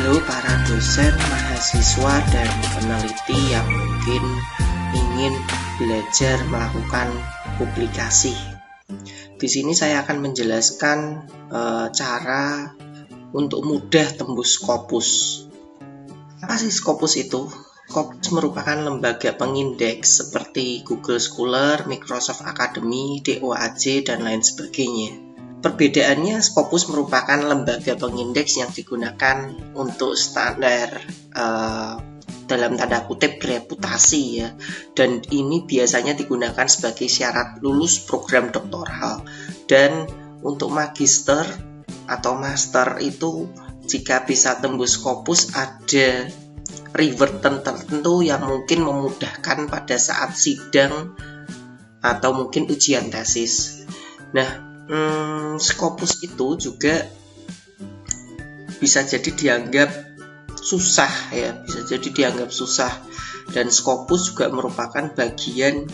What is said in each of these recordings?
Halo para dosen, mahasiswa, dan peneliti yang mungkin ingin belajar melakukan publikasi. Di sini saya akan menjelaskan cara untuk mudah tembus Scopus. Apa sih Scopus itu? Scopus merupakan lembaga pengindeks seperti Google Scholar, Microsoft Academy, DOAJ, dan lain sebagainya. Perbedaannya, Scopus merupakan lembaga pengindeks yang digunakan untuk standar dalam tanda kutip reputasi ya, dan ini biasanya digunakan sebagai syarat lulus program doktoral. Dan untuk magister atau master itu, jika bisa tembus Scopus, ada reward tertentu yang mungkin memudahkan pada saat sidang atau mungkin ujian tesis. Nah, Scopus itu juga bisa jadi dianggap susah ya, dan Scopus juga merupakan bagian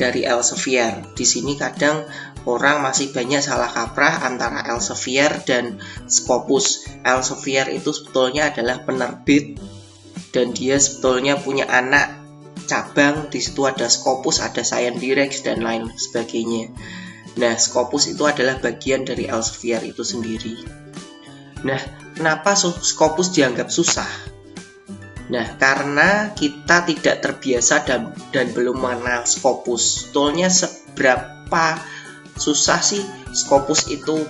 dari Elsevier. Di sini kadang orang masih banyak salah kaprah antara Elsevier dan Scopus. Elsevier itu sebetulnya adalah penerbit dan dia sebetulnya punya anak cabang. Di situ ada Scopus, ada ScienceDirect, dan lain sebagainya. Nah, Scopus itu adalah bagian dari Elsevier itu sendiri. Nah, kenapa Scopus dianggap susah? Nah, karena kita tidak terbiasa dan belum mengenal Scopus. Sebetulnya seberapa susah sih Scopus itu?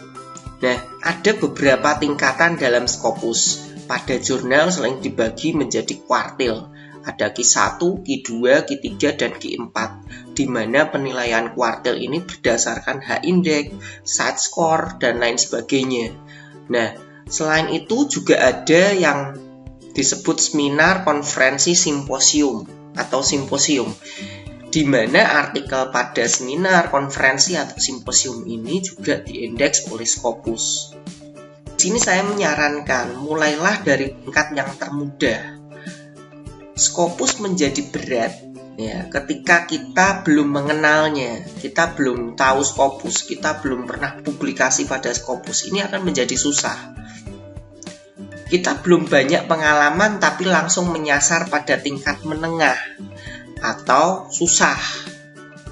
Nah, ada beberapa tingkatan dalam Scopus. Pada jurnal sering dibagi menjadi kuartil. Ada Q1, Q2, Q3, dan Q4, di mana penilaian kuartil ini berdasarkan H-index, site score, dan lain sebagainya. Nah, selain itu juga ada yang disebut seminar, konferensi, simposium, di mana artikel pada seminar, konferensi, atau simposium ini juga diindeks oleh Scopus. Di sini saya menyarankan, mulailah dari tingkat yang termudah. Scopus menjadi berat ya ketika kita belum mengenalnya, kita belum tahu Scopus, kita belum pernah publikasi pada Scopus. Ini akan menjadi susah. Kita belum banyak pengalaman tapi langsung menyasar pada tingkat menengah atau susah.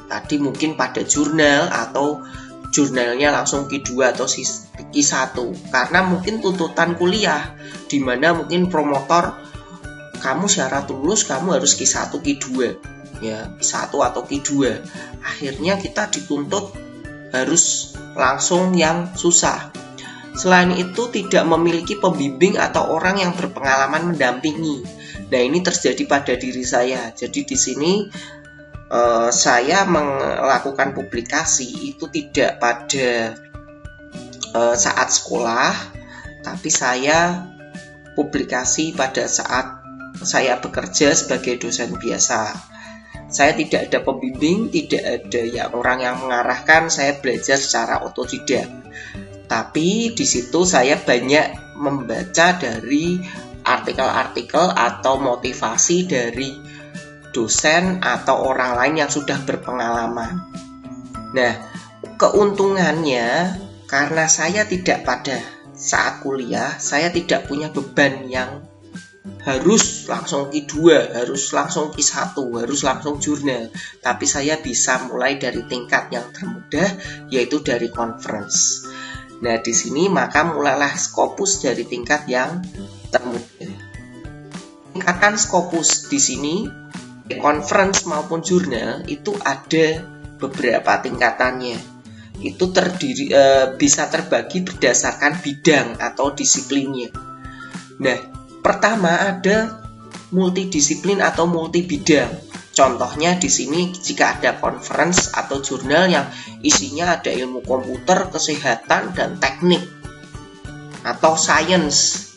Tadi mungkin pada jurnal atau jurnalnya langsung Q2 atau Q1 karena mungkin tuntutan kuliah, di mana mungkin promotor kamu syarat lulus kamu harus Q1, Q2 ya, Q1 atau Q2. Akhirnya kita dituntut harus langsung yang susah. Selain itu tidak memiliki pembimbing atau orang yang berpengalaman mendampingi. Nah, ini terjadi pada diri saya. Jadi di sini saya melakukan publikasi itu tidak pada saat sekolah, tapi saya publikasi pada saat saya bekerja sebagai dosen biasa. Saya tidak ada pembimbing, tidak ada orang yang mengarahkan, saya belajar secara otodidak. Tapi di situ saya banyak membaca dari artikel-artikel atau motivasi dari dosen atau orang lain yang sudah berpengalaman. Nah, keuntungannya karena saya tidak pada saat kuliah, saya tidak punya beban yang harus langsung Q2, harus langsung Q1, harus langsung jurnal. Tapi saya bisa mulai dari tingkat yang termudah, yaitu dari conference. Nah, di sini maka mulailah Scopus dari tingkat yang termudah. Tingkatan Scopus di sini, conference maupun jurnal itu ada beberapa tingkatannya. Itu bisa terbagi berdasarkan bidang atau disiplinnya. Nah, pertama ada multidisiplin atau multibidang. Contohnya di sini jika ada conference atau jurnal yang isinya ada ilmu komputer, kesehatan, dan teknik atau science.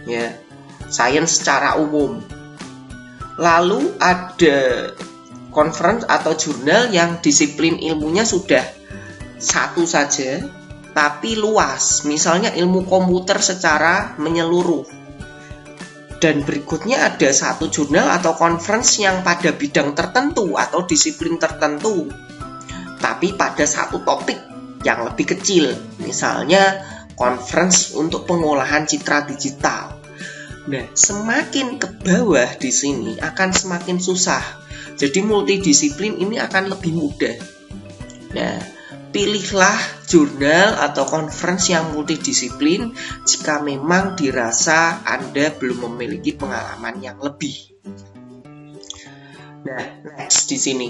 Ya, science secara umum. Lalu ada conference atau jurnal yang disiplin ilmunya sudah satu saja tapi luas. Misalnya ilmu komputer secara menyeluruh. Dan berikutnya ada satu jurnal atau conference yang pada bidang tertentu atau disiplin tertentu, tapi pada satu topik yang lebih kecil. Misalnya conference untuk pengolahan citra digital. Nah, semakin ke bawah di sini akan semakin susah. Jadi multidisiplin ini akan lebih mudah. Nah, pilihlah jurnal atau conference yang multidisiplin jika memang dirasa Anda belum memiliki pengalaman yang lebih. Nah, next di sini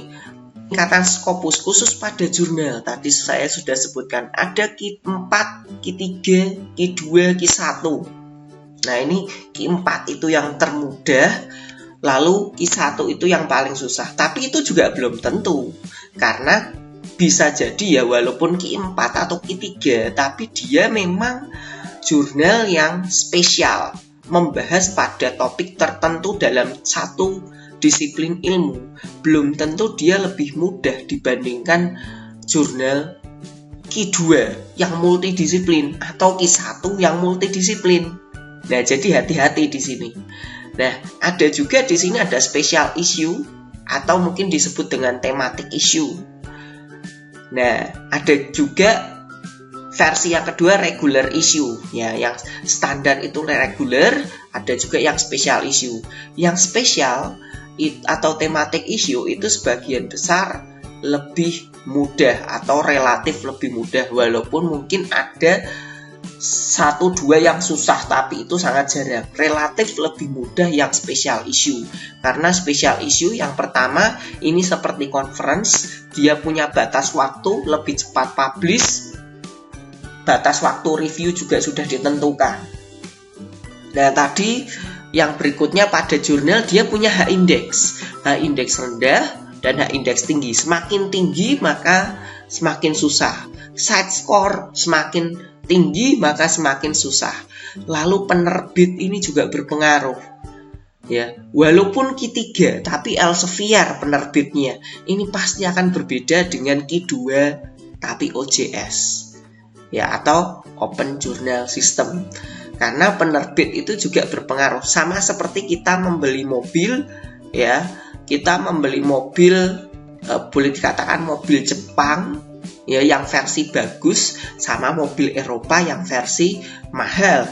tingkatan Scopus khusus pada jurnal. Tadi saya sudah sebutkan ada Q4, Q3, Q2, Q1. Nah, ini Q4 itu yang termudah, lalu Q1 itu yang paling susah. Tapi itu juga belum tentu, karena bisa jadi ya walaupun Q4 atau Q3, tapi dia memang jurnal yang spesial, membahas pada topik tertentu dalam satu disiplin ilmu. Belum tentu dia lebih mudah dibandingkan jurnal Q2 yang multidisiplin atau Q1 yang multidisiplin. Nah, jadi hati-hati di sini. Nah, ada juga di sini ada special issue atau mungkin disebut dengan thematic issue. Nah, ada juga versi yang kedua regular issue. Ya, yang standar itu regular, ada juga yang special issue. Yang spesial atau thematic issue itu sebagian besar lebih mudah atau relatif lebih mudah, walaupun mungkin ada 1-2 yang susah, tapi itu sangat jarang. Relatif lebih mudah yang special issue, karena special issue yang pertama ini seperti conference, dia punya batas waktu, lebih cepat publish, batas waktu review juga sudah ditentukan. Nah, tadi yang berikutnya pada jurnal dia punya H-index rendah dan H-index tinggi. Semakin tinggi maka semakin susah. Side score semakin tinggi maka semakin susah. Lalu penerbit ini juga berpengaruh. Ya, walaupun Q3 tapi Elsevier penerbitnya ini pasti akan berbeda dengan Q2 tapi OJS. Ya, atau Open Journal System. Karena penerbit itu juga berpengaruh. Sama seperti kita membeli mobil, ya, kita membeli mobil boleh dikatakan mobil Jepang, ya, yang versi bagus sama mobil Eropa yang versi mahal.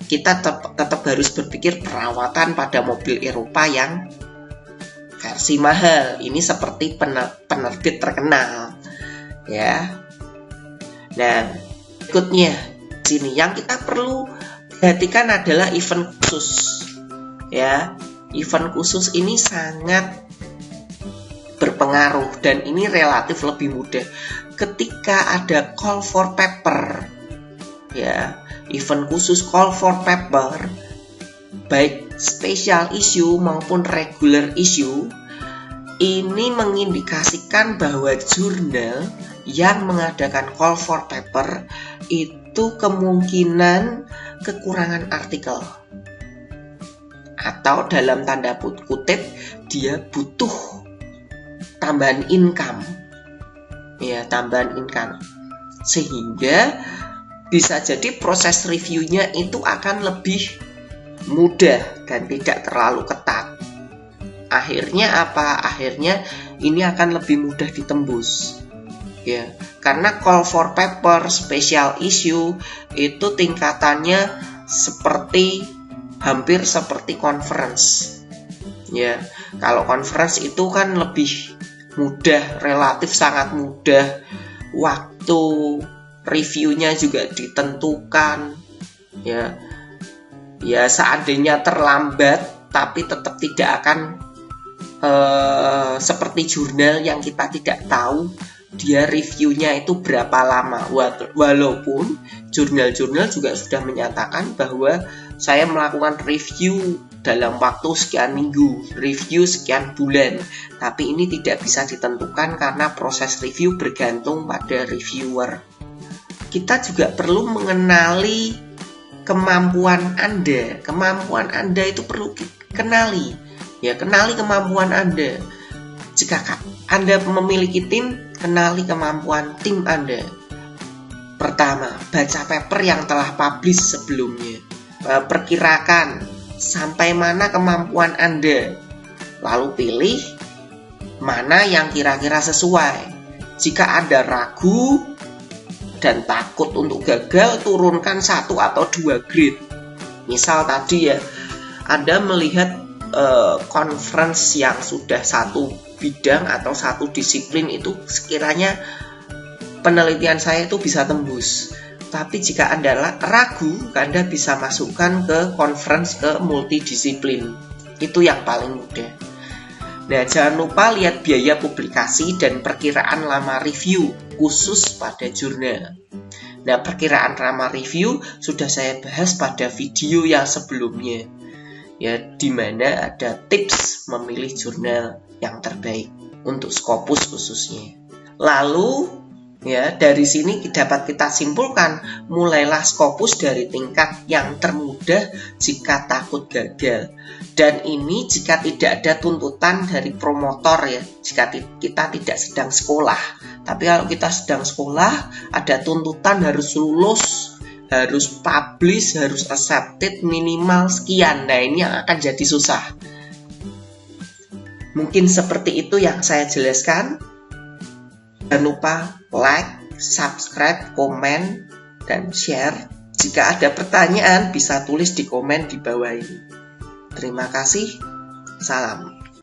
Kita tetap harus berpikir perawatan pada mobil Eropa yang versi mahal. Ini seperti penerbit terkenal, ya. Nah, berikutnya sini yang kita perlu perhatikan adalah event khusus. Ya, event khusus ini sangat berpengaruh dan ini relatif lebih mudah. Ketika ada call for paper, ya, event khusus call for paper, baik special issue maupun regular issue, ini mengindikasikan bahwa jurnal yang mengadakan call for paper itu kemungkinan kekurangan artikel, atau dalam tanda kutip dia butuh tambahan income, ya, tambahan income, sehingga bisa jadi proses reviewnya itu akan lebih mudah dan tidak terlalu ketat. Akhirnya apa? Akhirnya ini akan lebih mudah ditembus, ya, karena call for paper, special issue itu tingkatannya hampir seperti conference. Ya, kalau conference itu kan lebih mudah, relatif sangat mudah. Waktu reviewnya juga ditentukan. Ya, seandainya terlambat, tapi tetap tidak akan seperti jurnal yang kita tidak tahu dia reviewnya itu berapa lama. Walaupun jurnal-jurnal juga sudah menyatakan bahwa saya melakukan review dalam waktu sekian minggu, review sekian bulan, tapi ini tidak bisa ditentukan karena proses review bergantung pada reviewer. Kita juga perlu mengenali kemampuan Anda. Kemampuan Anda itu perlu dikenali. Ya, kenali kemampuan Anda. Jika Anda memiliki tim, kenali kemampuan tim Anda. Pertama, baca paper yang telah publish sebelumnya. Perkirakan sampai mana kemampuan Anda. Lalu pilih mana yang kira-kira sesuai. Jika Anda ragu dan takut untuk gagal, turunkan 1 atau 2 grade. Misal tadi ya, Anda melihat conference yang sudah satu bidang atau satu disiplin itu sekiranya penelitian saya itu bisa tembus. Tapi jika Anda ragu, Anda bisa masukkan ke conference ke multidisiplin. Itu yang paling mudah. Nah, jangan lupa lihat biaya publikasi dan perkiraan lama review khusus pada jurnal. Nah, perkiraan lama review sudah saya bahas pada video yang sebelumnya. Ya, di mana ada tips memilih jurnal yang terbaik untuk Scopus khususnya. Lalu, ya, dari sini dapat kita simpulkan, mulailah Scopus dari tingkat yang termudah jika takut gagal. Dan ini jika tidak ada tuntutan dari promotor ya, jika kita tidak sedang sekolah. Tapi kalau kita sedang sekolah, ada tuntutan harus lulus, harus publish, harus accepted minimal sekian. Nah, ini yang akan jadi susah. Mungkin seperti itu yang saya jelaskan. Jangan lupa like, subscribe, komen, dan share. Jika ada pertanyaan, bisa tulis di komen di bawah ini. Terima kasih. Salam.